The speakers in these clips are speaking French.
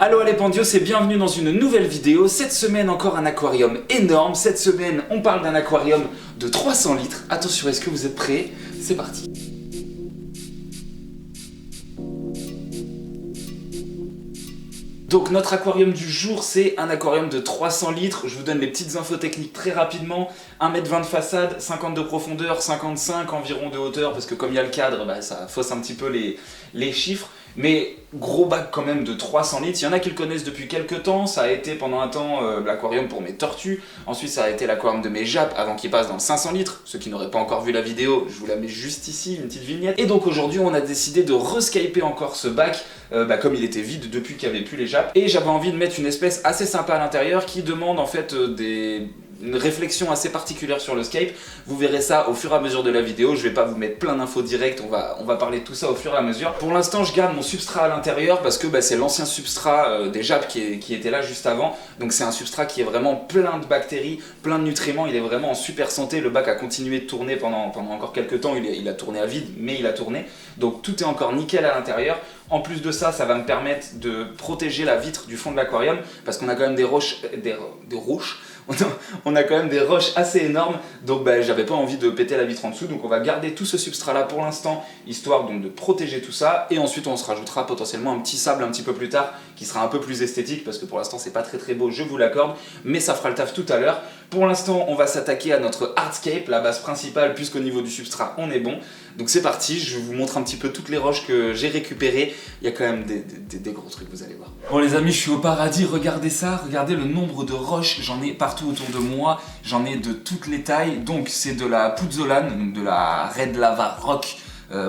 Allo les pandios, et bienvenue dans une nouvelle vidéo. Cette semaine encore un aquarium énorme. Cette semaine on parle d'un aquarium de 300 litres. Attention, est-ce que vous êtes prêts? C'est parti. Donc notre aquarium du jour, c'est un aquarium de 300 litres. Je vous donne les petites infos techniques très rapidement. 1,20 m de façade, 50 de profondeur, 55 environ de hauteur, parce que comme il y a le cadre, ça fausse un petit peu les chiffres. Mais gros bac quand même de 300 litres. Il y en a qui le connaissent depuis quelques temps. Ça a été pendant un temps l'aquarium pour mes tortues. Ensuite ça a été l'aquarium de mes jappes avant qu'il passe dans le 500 litres. Ceux qui n'auraient pas encore vu la vidéo, je vous la mets juste ici, une petite vignette. Et donc aujourd'hui on a décidé de rescaper encore ce bac. Comme il était vide depuis qu'il n'y avait plus les jappes. Et j'avais envie de mettre une espèce assez sympa à l'intérieur qui demande en fait une réflexion assez particulière sur le scape. Vous verrez ça au fur et à mesure de la vidéo. Je vais pas vous mettre plein d'infos directes, on va parler de tout ça au fur et à mesure. Pour l'instant je garde mon substrat à l'intérieur parce que c'est l'ancien substrat des jappes qui était là juste avant. Donc c'est un substrat qui est vraiment plein de bactéries, plein de nutriments. Il est vraiment en super santé. Le bac a continué de tourner pendant encore quelques temps. Il a tourné à vide, mais il a tourné. Donc tout est encore nickel à l'intérieur. En plus de ça, ça va me permettre de protéger la vitre du fond de l'aquarium parce qu'on a quand même des roches, on a quand même des roches assez énormes, donc j'avais pas envie de péter la vitre en dessous, donc on va garder tout ce substrat là pour l'instant, histoire donc de protéger tout ça, et ensuite on se rajoutera potentiellement un petit sable un petit peu plus tard, qui sera un peu plus esthétique, parce que pour l'instant c'est pas très beau, je vous l'accorde, mais ça fera le taf tout à l'heure. Pour l'instant on va s'attaquer à notre hardscape, la base principale, puisqu'au niveau du substrat on est bon. Donc c'est parti, je vous montre un petit peu toutes les roches que j'ai récupérées. Il y a quand même des gros trucs, vous allez voir. Bon les amis, je suis au paradis, regardez ça, regardez le nombre de roches, j'en ai partout autour de moi, j'en ai de toutes les tailles. Donc c'est de la pouzzolane, donc de la Red Lava Rock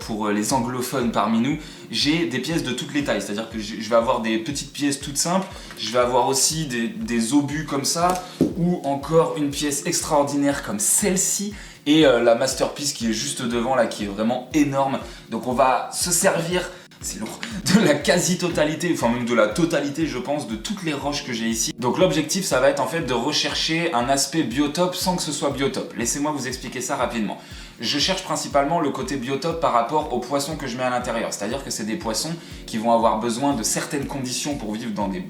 pour les anglophones parmi nous. J'ai des pièces de toutes les tailles, c'est-à-dire que je vais avoir des petites pièces toutes simples, je vais avoir aussi des obus comme ça, ou encore une pièce extraordinaire comme celle-ci, et la masterpiece qui est juste devant là, qui est vraiment énorme. Donc on va se servir, c'est lourd, de la quasi-totalité, enfin même de la totalité je pense, de toutes les roches que j'ai ici. Donc l'objectif ça va être en fait de rechercher un aspect biotope sans que ce soit biotope. Laissez-moi vous expliquer ça rapidement. Je cherche principalement le côté biotope par rapport aux poissons que je mets à l'intérieur. C'est-à-dire que c'est des poissons qui vont avoir besoin de certaines conditions pour vivre dans des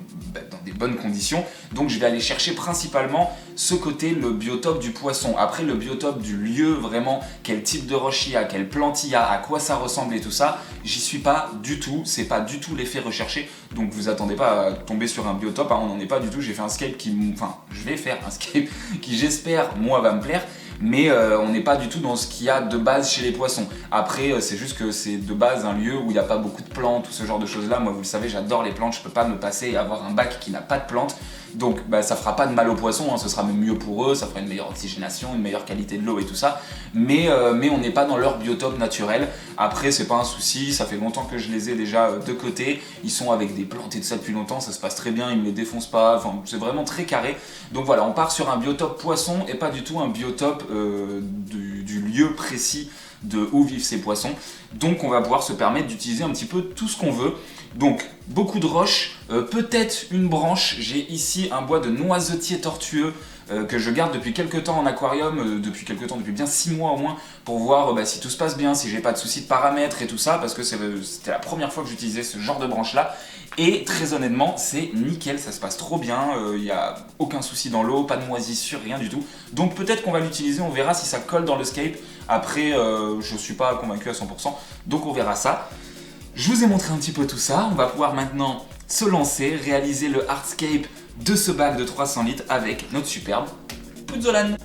bonnes conditions. Donc je vais aller chercher principalement ce côté, le biotope du poisson. Après le biotope du lieu, vraiment, quel type de roche il y a, quelle plante il y a, à quoi ça ressemble et tout ça, j'y suis pas du tout. C'est pas du tout l'effet recherché. Donc vous attendez pas à tomber sur un biotope, hein, on n'en est pas du tout. J'ai fait un scape je vais faire un scape qui j'espère, moi, va me plaire. Mais on n'est pas du tout dans ce qu'il y a de base chez les poissons. Après, c'est juste que c'est de base un lieu où il n'y a pas beaucoup de plantes ou ce genre de choses là. Moi, vous le savez, j'adore les plantes, je peux pas me passer et avoir un bac qui n'a pas de plantes. Donc ça fera pas de mal aux poissons, hein. Ce sera même mieux pour eux, ça fera une meilleure oxygénation, une meilleure qualité de l'eau et tout ça. Mais on n'est pas dans leur biotope naturel. Après, c'est pas un souci, ça fait longtemps que je les ai déjà de côté. Ils sont avec des plantes et tout ça depuis longtemps, ça se passe très bien, ils me les défoncent pas, enfin c'est vraiment très carré. Donc voilà, on part sur un biotope poisson et pas du tout un biotope du lieu précis de où vivent ces poissons. Donc on va pouvoir se permettre d'utiliser un petit peu tout ce qu'on veut. Donc beaucoup de roches, peut-être une branche. J'ai ici un bois de noisetier tortueux que je garde depuis quelques temps en aquarium, depuis bien 6 mois au moins, pour voir si tout se passe bien, si j'ai pas de soucis de paramètres et tout ça, parce que c'était la première fois que j'utilisais ce genre de branche là. Et très honnêtement, c'est nickel, ça se passe trop bien, il n'y a aucun souci dans l'eau, pas de moisissure, rien du tout. Donc peut-être qu'on va l'utiliser, on verra si ça colle dans le scape. Après, je suis pas convaincu à 100%, donc on verra ça. Je vous ai montré un petit peu tout ça, on va pouvoir maintenant se lancer, réaliser le hardscape de ce bac de 300 litres avec notre superbe pouzzolane.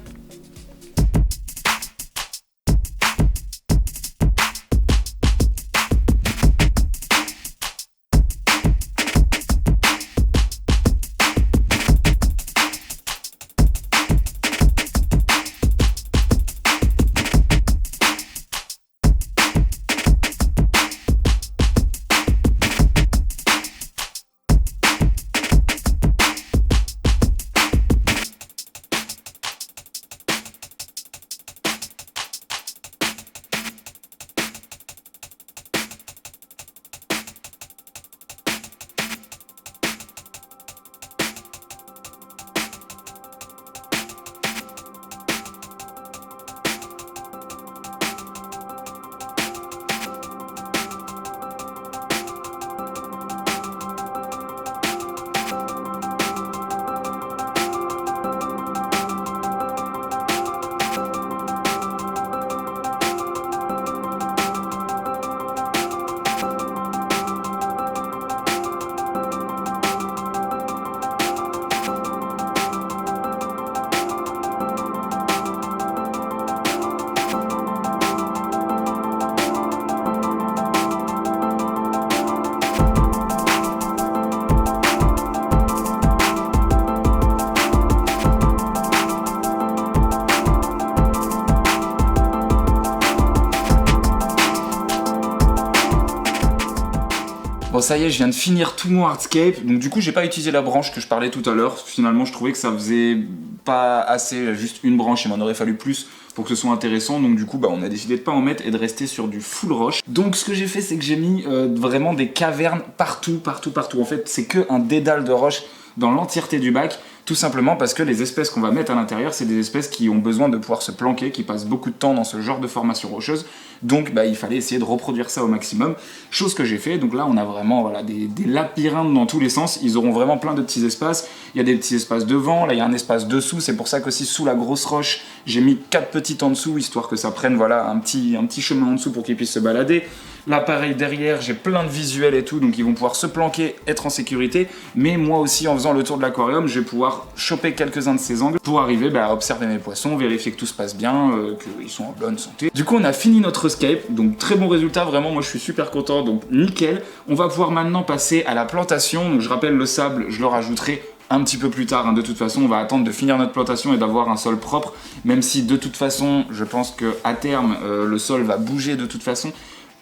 Bon ça y est, je viens de finir tout mon hardscape, donc du coup j'ai pas utilisé la branche que je parlais tout à l'heure. Finalement je trouvais que ça faisait pas assez, juste une branche, il m'en aurait fallu plus pour que ce soit intéressant, donc du coup on a décidé de pas en mettre et de rester sur du full roche. Donc ce que j'ai fait, c'est que j'ai mis vraiment des cavernes partout. En fait c'est que un dédale de roche dans l'entièreté du bac, tout simplement parce que les espèces qu'on va mettre à l'intérieur, c'est des espèces qui ont besoin de pouvoir se planquer, qui passent beaucoup de temps dans ce genre de formation rocheuse, donc il fallait essayer de reproduire ça au maximum, chose que j'ai fait. Donc là on a vraiment voilà, des labyrinthes dans tous les sens, ils auront vraiment plein de petits espaces, il y a des petits espaces devant, là il y a un espace dessous, c'est pour ça qu'aussi sous la grosse roche, j'ai mis 4 petites en dessous, histoire que ça prenne voilà, un petit chemin en dessous pour qu'ils puissent se balader. Là pareil derrière, j'ai plein de visuels et tout, donc ils vont pouvoir se planquer, être en sécurité, mais moi aussi en faisant le tour de l'aquarium, je vais pouvoir choper quelques-uns de ces angles pour arriver à observer mes poissons, vérifier que tout se passe bien, qu'ils sont en bonne santé. Du coup on a fini notre escape, donc très bon résultat, vraiment moi je suis super content, donc nickel. On va pouvoir maintenant passer à la plantation, donc je rappelle le sable, je le rajouterai un petit peu plus tard, hein. De toute façon on va attendre de finir notre plantation et d'avoir un sol propre, même si de toute façon je pense qu'à terme le sol va bouger de toute façon,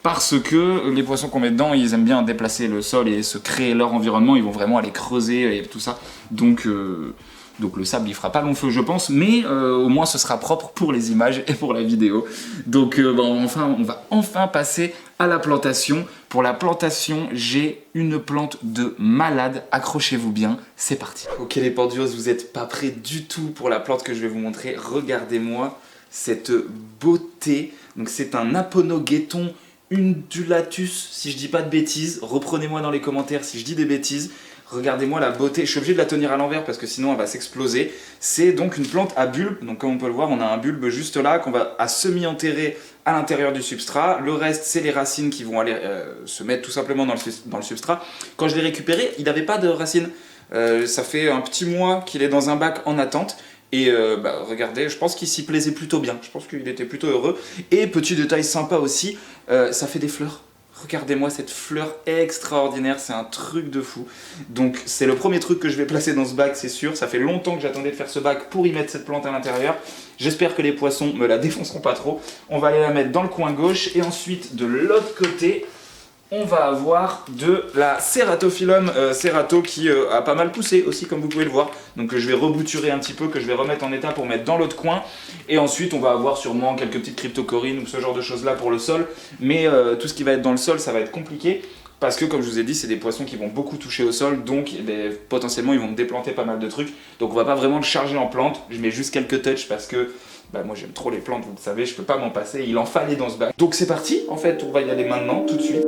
parce que les poissons qu'on met dedans, ils aiment bien déplacer le sol et se créer leur environnement, ils vont vraiment aller creuser et tout ça, donc le sable il fera pas long feu je pense, mais au moins ce sera propre pour les images et pour la vidéo. Donc on va enfin passer à la plantation. Pour la plantation, j'ai une plante de malade, accrochez-vous bien, c'est parti. Ok les Pordios, vous êtes pas prêts du tout pour la plante que je vais vous montrer, regardez-moi cette beauté. Donc c'est un Aponogeton undulatus, si je dis pas de bêtises, reprenez-moi dans les commentaires si je dis des bêtises. Regardez-moi la beauté, je suis obligé de la tenir à l'envers parce que sinon elle va s'exploser. C'est donc une plante à bulbe, donc comme on peut le voir on a un bulbe juste là qu'on va à semi-enterrer à l'intérieur du substrat. Le reste c'est les racines qui vont aller se mettre tout simplement dans le substrat. Quand je l'ai récupéré, il n'avait pas de racines, ça fait un petit mois qu'il est dans un bac en attente. Et regardez, je pense qu'il s'y plaisait plutôt bien, je pense qu'il était plutôt heureux. Et petit détail sympa aussi, ça fait des fleurs. Regardez-moi cette fleur extraordinaire, c'est un truc de fou. Donc c'est le premier truc que je vais placer dans ce bac, c'est sûr. Ça fait longtemps que j'attendais de faire ce bac pour y mettre cette plante à l'intérieur. J'espère que les poissons me la défonceront pas trop. On va aller la mettre dans le coin gauche et ensuite de l'autre côté, on va avoir de la Ceratophyllum cerato qui a pas mal poussé aussi comme vous pouvez le voir. Donc je vais rebouturer un petit peu, que je vais remettre en état pour mettre dans l'autre coin. Et ensuite on va avoir sûrement quelques petites cryptocorines ou ce genre de choses là pour le sol. Mais tout ce qui va être dans le sol ça va être compliqué. Parce que comme je vous ai dit c'est des poissons qui vont beaucoup toucher au sol. Donc potentiellement ils vont me déplanter pas mal de trucs. Donc on va pas vraiment le charger en plante. Je mets juste quelques touches parce que moi j'aime trop les plantes, vous le savez, je peux pas m'en passer. Il en fallait dans ce bac. Donc c'est parti, en fait on va y aller maintenant tout de suite.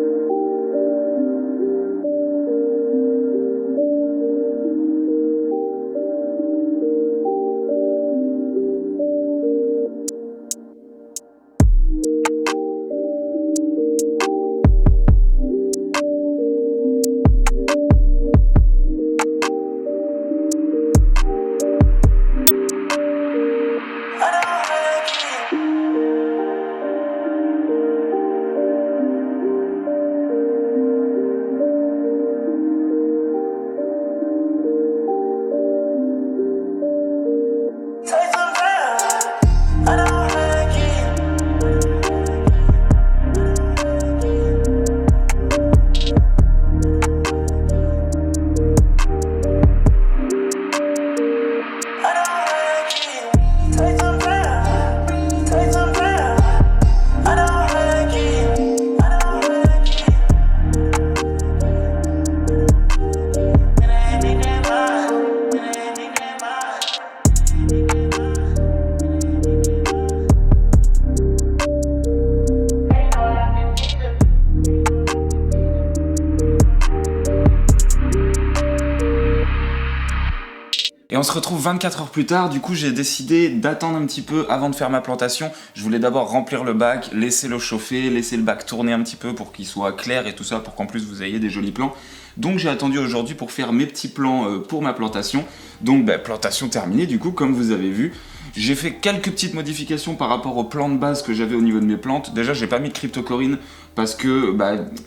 Et on se retrouve 24 heures plus tard, du coup j'ai décidé d'attendre un petit peu avant de faire ma plantation. Je voulais d'abord remplir le bac, laisser l'eau chauffer, laisser le bac tourner un petit peu pour qu'il soit clair et tout ça, pour qu'en plus vous ayez des jolis plans. Donc j'ai attendu aujourd'hui pour faire mes petits plans pour ma plantation. Donc plantation terminée du coup, comme vous avez vu. J'ai fait quelques petites modifications par rapport au plan de base que j'avais au niveau de mes plantes. Déjà j'ai pas mis de cryptocorines parce que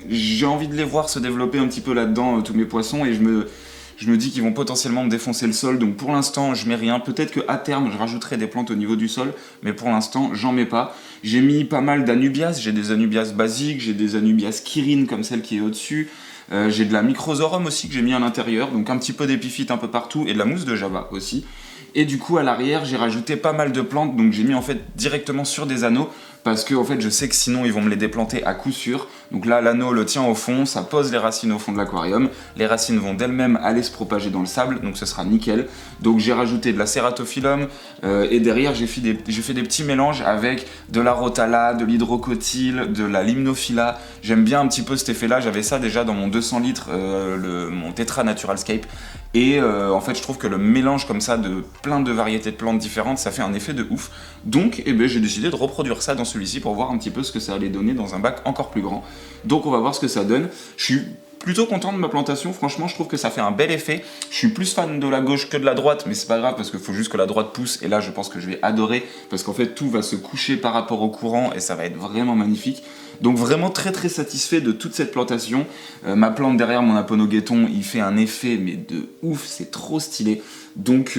j'ai envie de les voir se développer un petit peu là-dedans, tous mes poissons, et je me dis qu'ils vont potentiellement me défoncer le sol, donc pour l'instant je mets rien. Peut-être qu'à terme je rajouterai des plantes au niveau du sol, mais pour l'instant j'en mets pas. J'ai mis pas mal d'anubias, j'ai des anubias basiques, j'ai des anubias kirin comme celle qui est au-dessus, J'ai de la microzorum aussi que j'ai mis à l'intérieur, donc un petit peu d'épiphyte un peu partout et de la mousse de java aussi. Et du coup à l'arrière j'ai rajouté pas mal de plantes, donc j'ai mis en fait directement sur des anneaux parce que en fait je sais que sinon ils vont me les déplanter à coup sûr. Donc là l'anneau le tient au fond, ça pose les racines au fond de l'aquarium, les racines vont d'elles-mêmes aller se propager dans le sable, donc ce sera nickel. Donc j'ai rajouté de la Ceratophyllum et derrière j'ai fait des petits mélanges avec de la Rotala, de l'hydrocotyle, de la Limnophila. J'aime bien un petit peu cet effet là, j'avais ça déjà dans mon 200 litres, mon Tetra Naturalscape. Et en fait je trouve que le mélange comme ça de plein de variétés de plantes différentes, ça fait un effet de ouf. Donc j'ai décidé de reproduire ça dans celui-ci pour voir un petit peu ce que ça allait donner dans un bac encore plus grand. Donc on va voir ce que ça donne. Je suis plutôt content de ma plantation, franchement je trouve que ça fait un bel effet. Je suis plus fan de la gauche que de la droite, mais c'est pas grave parce qu'il faut juste que la droite pousse, et là je pense que je vais adorer parce qu'en fait tout va se coucher par rapport au courant et ça va être vraiment magnifique. Donc vraiment très très satisfait de toute cette plantation. Ma plante derrière mon aponogueton, il fait un effet mais de ouf, c'est trop stylé. Donc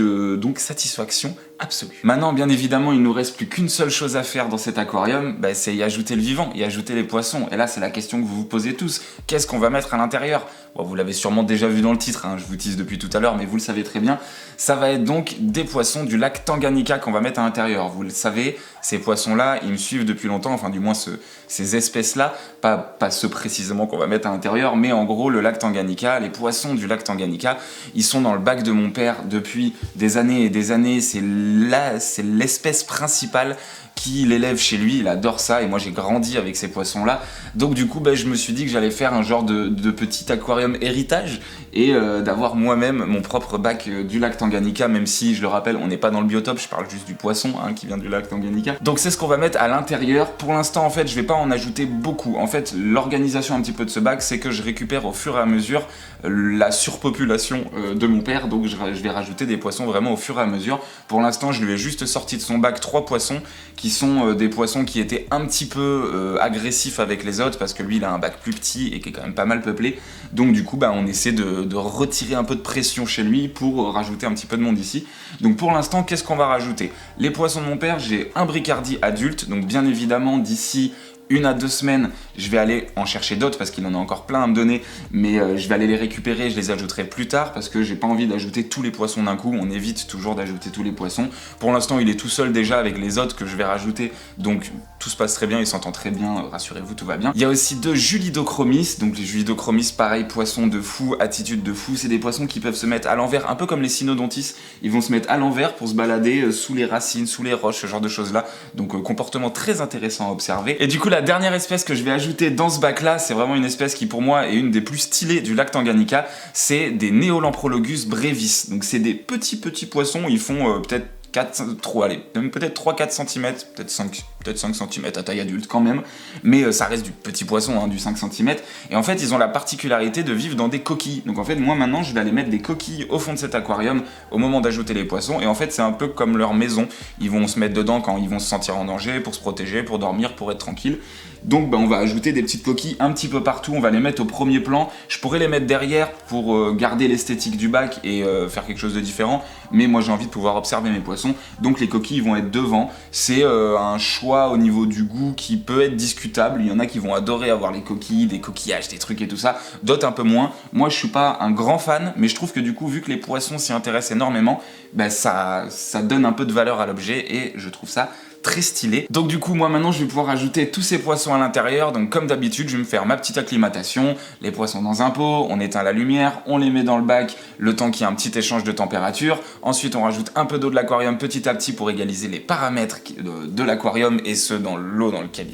satisfaction absolue. Maintenant bien évidemment il nous reste plus qu'une seule chose à faire dans cet aquarium, c'est y ajouter le vivant, y ajouter les poissons. Et là c'est la question que vous vous posez tous, qu'est-ce qu'on va mettre à l'intérieur? Bon, vous l'avez sûrement déjà vu dans le titre, je vous tease depuis tout à l'heure, mais vous le savez très bien. Ça va être donc des poissons du lac Tanganyika qu'on va mettre à l'intérieur. Vous le savez, ces poissons-là, ils me suivent depuis longtemps, enfin du moins ces espèces-là, pas ceux précisément qu'on va mettre à l'intérieur, mais en gros le lac Tanganyika, les poissons du lac Tanganyika, ils sont dans le bac de mon père depuis des années et des années. C'est l'espèce principale qui l'élève chez lui, il adore ça et moi j'ai grandi avec ces poissons là, donc du coup je me suis dit que j'allais faire un genre de petit aquarium héritage et d'avoir moi-même mon propre bac du lac Tanganyika, même si je le rappelle on n'est pas dans le biotope, je parle juste du poisson qui vient du lac Tanganyika. Donc c'est ce qu'on va mettre à l'intérieur. Pour l'instant en fait je vais pas en ajouter beaucoup, en fait l'organisation un petit peu de ce bac c'est que je récupère au fur et à mesure la surpopulation de mon père, donc je vais rajouter des poissons vraiment au fur et à mesure. Pour l'instant je lui ai juste sorti de son bac 3 poissons qui sont des poissons qui étaient un petit peu agressifs avec les autres parce que lui il a un bac plus petit et qui est quand même pas mal peuplé, donc du coup on essaie de retirer un peu de pression chez lui pour rajouter un petit peu de monde ici. Donc pour l'instant qu'est-ce qu'on va rajouter? Les poissons de mon père, j'ai un Bricardi adulte, donc bien évidemment d'ici 1 à 2 semaines, je vais aller en chercher d'autres parce qu'il en a encore plein à me donner, mais je vais aller les récupérer, je les ajouterai plus tard parce que j'ai pas envie d'ajouter tous les poissons d'un coup, on évite toujours d'ajouter tous les poissons. Pour l'instant il est tout seul déjà avec les autres que je vais rajouter, donc tout se passe très bien, il s'entend très bien, rassurez-vous, tout va bien. Il y a aussi 2 Julidochromis, donc les Julidochromis pareil, poissons de fou, attitude de fou, c'est des poissons qui peuvent se mettre à l'envers, un peu comme les Cynodontis, ils vont se mettre à l'envers pour se balader sous les racines, sous les roches, ce genre de choses là, donc comportement très intéressant à observer. Et du coup la dernière espèce que je vais ajouter dans ce bac là, c'est vraiment une espèce qui pour moi est une des plus stylées du lac Tanganyika, c'est des Neolamprologus brevis. Donc c'est des petits poissons, ils font peut-être 3-4 cm, peut-être 5 cm à taille adulte quand même, mais ça reste du petit poisson, du 5 cm, et en fait ils ont la particularité de vivre dans des coquilles. Donc en fait moi maintenant je vais aller mettre des coquilles au fond de cet aquarium au moment d'ajouter les poissons, et en fait c'est un peu comme leur maison, ils vont se mettre dedans quand ils vont se sentir en danger, pour se protéger, pour dormir, pour être tranquille. Donc on va ajouter des petites coquilles un petit peu partout, on va les mettre au premier plan. Je pourrais les mettre derrière pour garder l'esthétique du bac et faire quelque chose de différent, mais moi j'ai envie de pouvoir observer mes poissons, donc les coquilles vont être devant. C'est un choix au niveau du goût qui peut être discutable, il y en a qui vont adorer avoir les coquilles, des coquillages, des trucs et tout ça, d'autres un peu moins. Moi je suis pas un grand fan, mais je trouve que du coup vu que les poissons s'y intéressent énormément, ça donne un peu de valeur à l'objet et je trouve ça très stylé. Donc du coup moi maintenant je vais pouvoir ajouter tous ces poissons à l'intérieur. Donc comme d'habitude je vais me faire ma petite acclimatation, les poissons dans un pot, on éteint la lumière, on les met dans le bac le temps qu'il y ait un petit échange de température. Ensuite on rajoute un peu d'eau de l'aquarium petit à petit pour égaliser les paramètres de l'aquarium et ceux dans l'eau dans lequel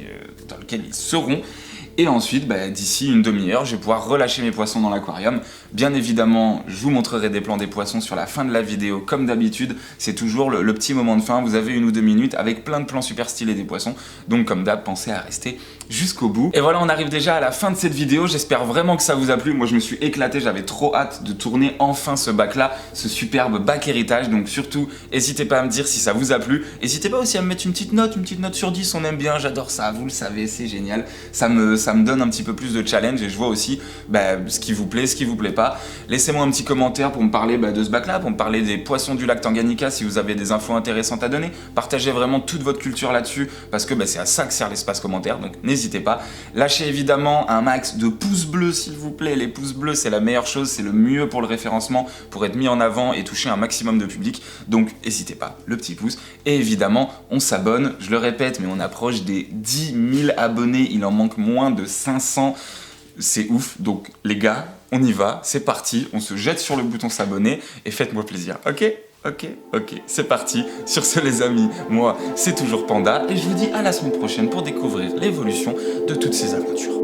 ils seront. Et ensuite, d'ici une demi-heure, je vais pouvoir relâcher mes poissons dans l'aquarium. Bien évidemment, je vous montrerai des plans des poissons sur la fin de la vidéo, comme d'habitude. C'est toujours le petit moment de fin, vous avez 1 ou 2 minutes avec plein de plans super stylés des poissons. Donc comme d'hab, pensez à rester jusqu'au bout. Et voilà, on arrive déjà à la fin de cette vidéo. J'espère vraiment que ça vous a plu. Moi, je me suis éclaté, j'avais trop hâte de tourner enfin ce bac-là, ce superbe bac héritage. Donc surtout, n'hésitez pas à me dire si ça vous a plu. N'hésitez pas aussi à me mettre une petite note sur 10, on aime bien, j'adore ça, vous le savez, c'est génial. Ça me ça me donne un petit peu plus de challenge et je vois aussi ce qui vous plaît, ce qui vous plaît pas. Laissez-moi un petit commentaire pour me parler de ce bac-là, pour me parler des poissons du lac Tanganyika si vous avez des infos intéressantes à donner. Partagez vraiment toute votre culture là-dessus parce que c'est à ça que sert l'espace commentaire, donc n'hésitez pas. Lâchez évidemment un max de pouces bleus s'il vous plaît. Les pouces bleus, c'est la meilleure chose, c'est le mieux pour le référencement, pour être mis en avant et toucher un maximum de public. Donc n'hésitez pas, le petit pouce. Et évidemment, on s'abonne, je le répète, mais on approche des 10 000 abonnés, il en manque moins de 500. C'est ouf, donc les gars, on y va, c'est parti, on se jette sur le bouton s'abonner et faites-moi plaisir, ok ? Ok, c'est parti. Sur ce les amis, moi c'est toujours Panda et je vous dis à la semaine prochaine pour découvrir l'évolution de toutes ces aventures.